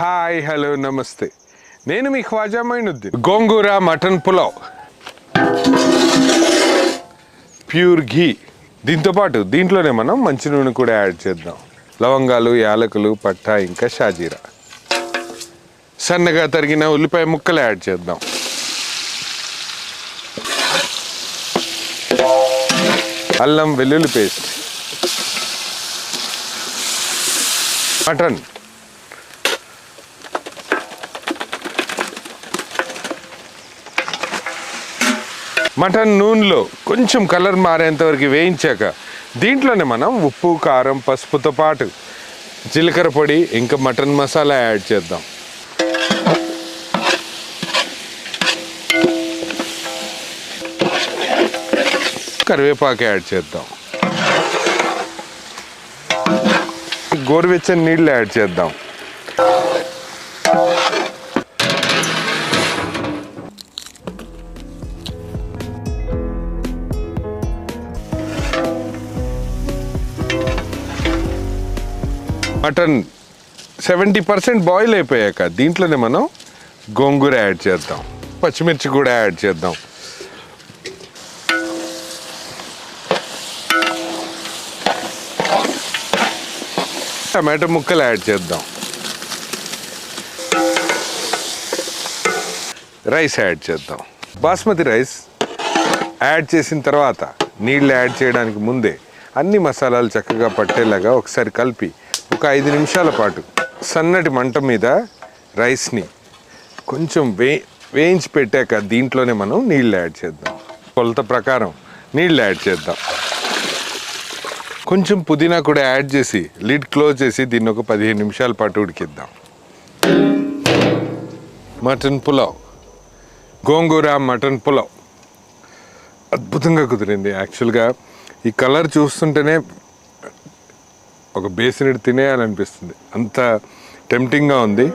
Hi hello నమస్తే, నేను మీ ఖ్వాజా మైనుద్దీన్. గోంగూర mutton pulao, pure ఘీ. దీంట్లోనే మనం మంచి నూనె కూడా యాడ్ చేద్దాం. లవంగాలు, యాలకులు, పట్టా, ఇంకా షాజీరా. సన్నగా తరిగిన ఉల్లిపాయ ముక్కలు యాడ్ చేద్దాం. అల్లం వెల్లుల్లి పేస్ట్, మటన్ నూనెలో కొంచెం కలర్ మారేంత వరకు వేయించాక దీంట్లోనే మనం ఉప్పు, కారం, పసుపుతో పాటు జీలకర్ర పొడి, ఇంకా మటన్ మసాలా యాడ్ చేద్దాం. కరివేపాకు యాడ్ చేద్దాం. గోరువెచ్చని నీళ్ళు యాడ్ చేద్దాం. మటన్ 70% బాయిల్ అయిపోయాక దీంట్లోనే మనం గోంగూర యాడ్ చేద్దాం. పచ్చిమిర్చి కూడా యాడ్ చేద్దాం. టమాటో ముక్కలు యాడ్ చేద్దాం. రైస్ యాడ్ చేద్దాం. బాస్మతి రైస్ యాడ్ చేసిన తర్వాత నీళ్ళు యాడ్ చేయడానికి ముందే అన్ని మసాలాలు చక్కగా పట్టేలాగా ఒకసారి కలిపి ఒక 5 నిమిషాల పాటు సన్నటి మంట మీద రైస్ని కొంచెం వేయించి పెట్టాక దీంట్లోనే మనం నీళ్ళు యాడ్ చేద్దాం. కొలత ప్రకారం నీళ్ళు యాడ్ చేద్దాం. కొంచెం పుదీనా కూడా యాడ్ చేసి లిడ్ క్లోజ్ చేసి దీన్ని ఒక 15 నిమిషాల పాటు ఉడికిద్దాం. మటన్ పులావ్, గోంగూర మటన్ పులావ్ అద్భుతంగా కుదిరింది. యాక్చువల్గా ఈ కలర్ చూస్తుంటేనే ఒక బేసినెడ్ తినేయాలనిపిస్తుంది, అంత టెంప్టింగ్గా ఉంది.